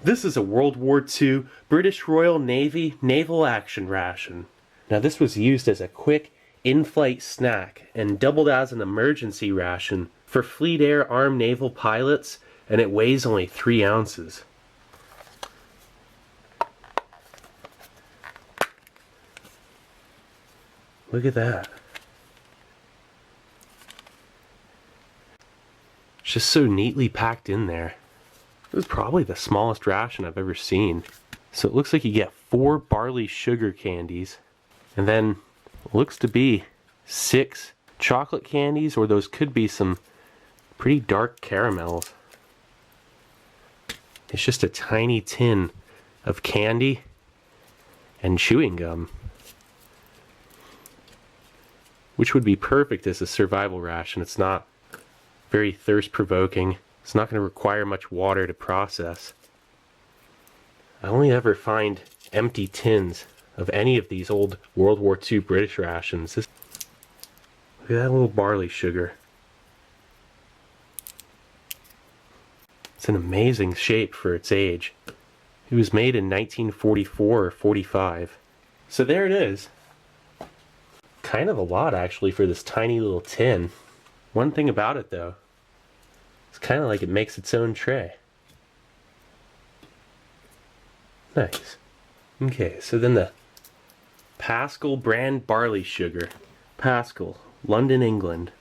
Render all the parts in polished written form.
This is a World War II British Royal Navy Naval Action Ration. Now this was used as a quick in-flight snack and doubled as an emergency ration for Fleet Air Armed Naval pilots, and it weighs only 3 ounces. Look at that. It's just so neatly packed in there. It was probably the smallest ration I've ever seen. So it looks like you get 4 barley sugar candies, and then looks to be 6 chocolate candies, or those could be some pretty dark caramels. It's just a tiny tin of candy and chewing gum, which would be perfect as a survival ration. It's not very thirst-provoking. It's not going to require much water to process. I only ever find empty tins of any of these old World War II British rations. Look at that little barley sugar. It's an amazing shape for its age. It was made in 1944 or 45. So there it is. Kind of a lot actually for this tiny little tin. One thing about it though, it's kind of like it makes its own tray. Nice. Okay, so then the Pascal brand barley sugar. Pascal, London, England.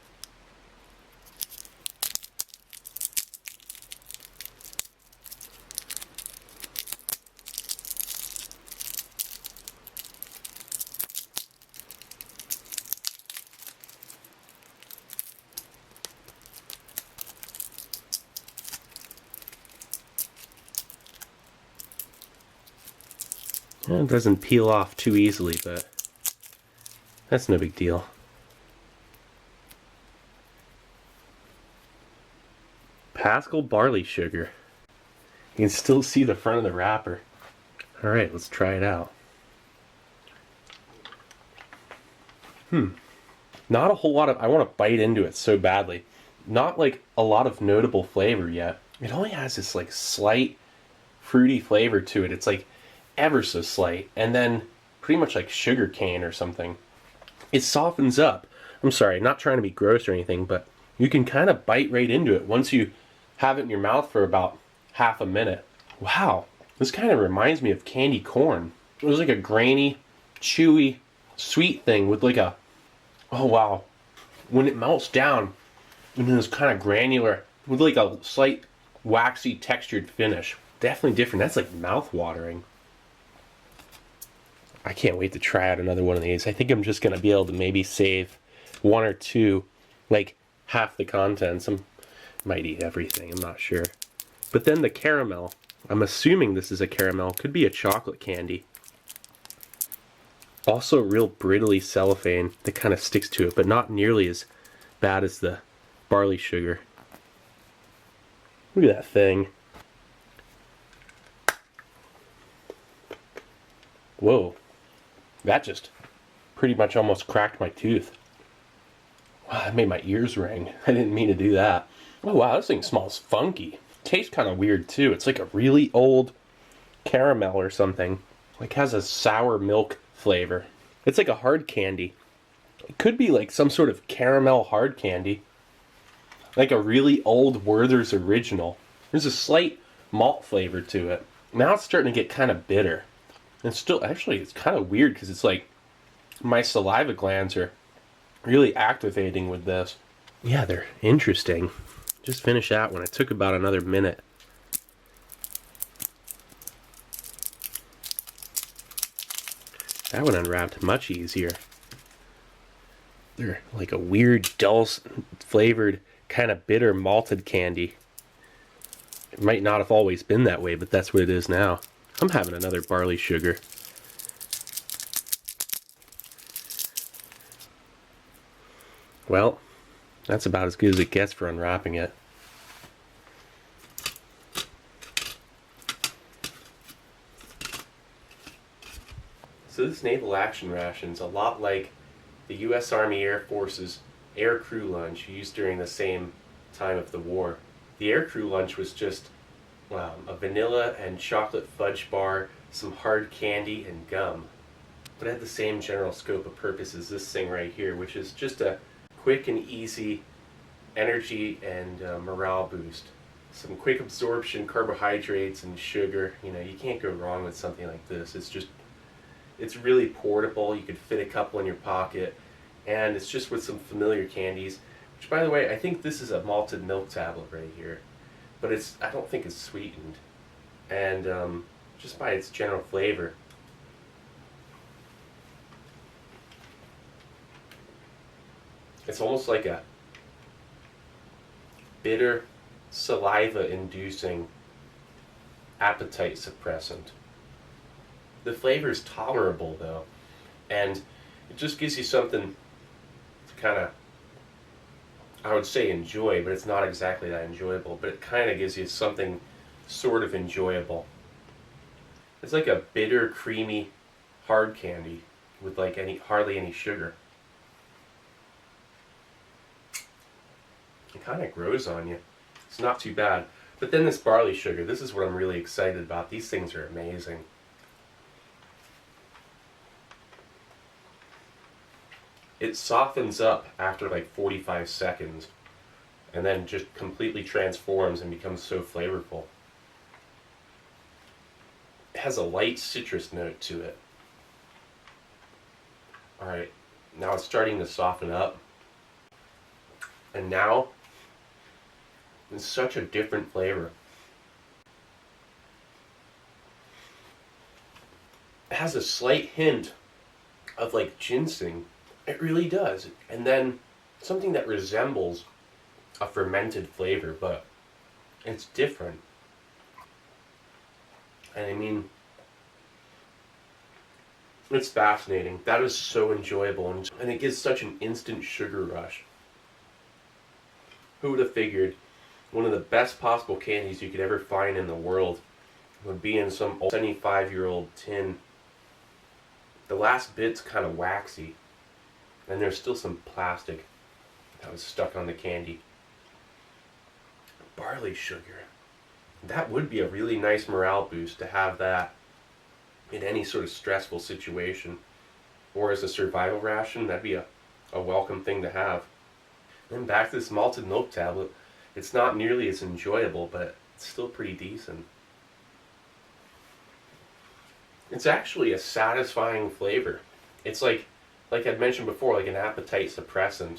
It doesn't peel off too easily, but that's no big deal. Pascal barley sugar. You can still see the front of the wrapper. Alright, let's try it out. Not a whole lot of... I want to bite into it so badly. Not like a lot of notable flavor yet. It only has this like slight fruity flavor to it. It's like ever so slight, and then pretty much like sugar cane or something. It softens up. I'm sorry, not trying to be gross or anything, but you can kind of bite right into it once you have it in your mouth for about half a minute. Wow, this kind of reminds me of candy corn. It was like a grainy, chewy, sweet thing with like a, oh wow, when it melts down, and then it's kind of granular with like a slight waxy textured finish. Definitely different. That's like mouth-watering. I can't wait to try out another one of these. I think I'm just going to be able to maybe save 1 or 2, like half the contents. I might eat everything, I'm not sure. But then the caramel, I'm assuming this is a caramel, could be a chocolate candy. Also real brittly cellophane that kind of sticks to it, but not nearly as bad as the barley sugar. Look at that thing. Whoa. That just pretty much almost cracked my tooth. Wow, that made my ears ring. I didn't mean to do that. Oh wow, this thing smells funky. Tastes kind of weird too. It's like a really old caramel or something. Like has a sour milk flavor. It's like a hard candy. It could be like some sort of caramel hard candy. Like a really old Werther's Original. There's a slight malt flavor to it. Now it's starting to get kind of bitter. And still, actually, it's kind of weird because it's like my saliva glands are really activating with this. Yeah, they're interesting. Just finished that one. It took about another minute. That one unwrapped much easier. They're like a weird, dull flavored, kind of bitter malted candy. It might not have always been that way, but that's what it is now. I'm having another barley sugar. Well, that's about as good as it gets for unwrapping it. So this Naval Action Ration is a lot like the U.S. Army Air Force's air crew lunch used during the same time of the war. The air crew lunch was just a vanilla and chocolate fudge bar, some hard candy, and gum. But it had the same general scope of purpose as this thing right here, which is just a quick and easy energy and morale boost. Some quick absorption carbohydrates and sugar. You know, you can't go wrong with something like this. It's really portable. You could fit a couple in your pocket, and it's just with some familiar candies. Which, by the way, I think this is a malted milk tablet right here, but I don't think it's sweetened, and just by its general flavor. It's almost like a bitter, saliva-inducing appetite suppressant. The flavor is tolerable though, and it just gives you something to kind of, I would say enjoy, but it's not exactly that enjoyable, but it kind of gives you something sort of enjoyable. It's like a bitter, creamy, hard candy with like hardly any sugar. It kind of grows on you. It's not too bad. But then this barley sugar, this is what I'm really excited about. These things are amazing. It softens up after like 45 seconds and then just completely transforms and becomes so flavorful. It has a light citrus note to it. Alright, now it's starting to soften up. And now it's such a different flavor. It has a slight hint of like ginseng. It really does. And then something that resembles a fermented flavor, but it's different. And I mean, it's fascinating. That is so enjoyable, and it gives such an instant sugar rush. Who would have figured one of the best possible candies you could ever find in the world would be in some old 75-year-old tin. The last bit's kind of waxy, and there's still some plastic that was stuck on the candy. Barley sugar. That would be a really nice morale boost to have that in any sort of stressful situation. Or as a survival ration, that'd be a welcome thing to have. Then back to this malted milk tablet. It's not nearly as enjoyable, but it's still pretty decent. It's actually a satisfying flavor. It's like I'd mentioned before, like an appetite suppressant.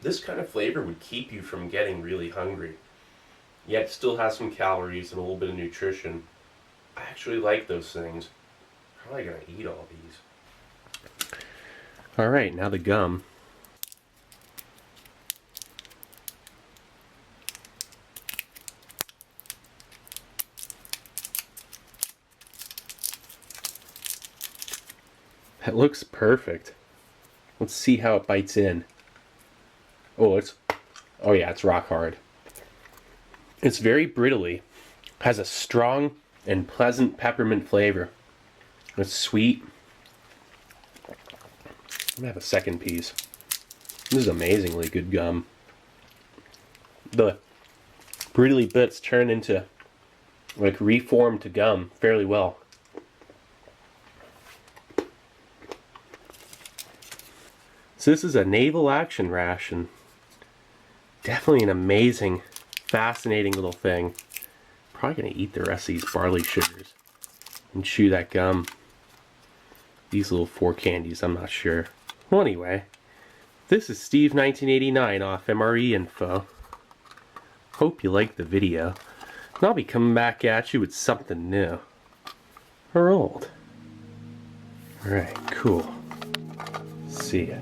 This kind of flavor would keep you from getting really hungry, yet still has some calories and a little bit of nutrition. I actually like those things. I'm probably gonna eat all these. Alright, now the gum. That looks perfect. Let's see how it bites in. Oh yeah, it's rock hard. It's very brittly. Has a strong and pleasant peppermint flavor. It's sweet. I'm gonna have a second piece. This is amazingly good gum. The brittly bits turn into like reformed to gum fairly well. So this is a Naval Action Ration. Definitely an amazing, fascinating little thing. Probably gonna eat the rest of these barley sugars and chew that gum. These little 4 candies, I'm not sure. Well, anyway, this is Steve 1989 off MRE Info. Hope you liked the video. And I'll be coming back at you with something new. Or old. Alright, cool. See ya.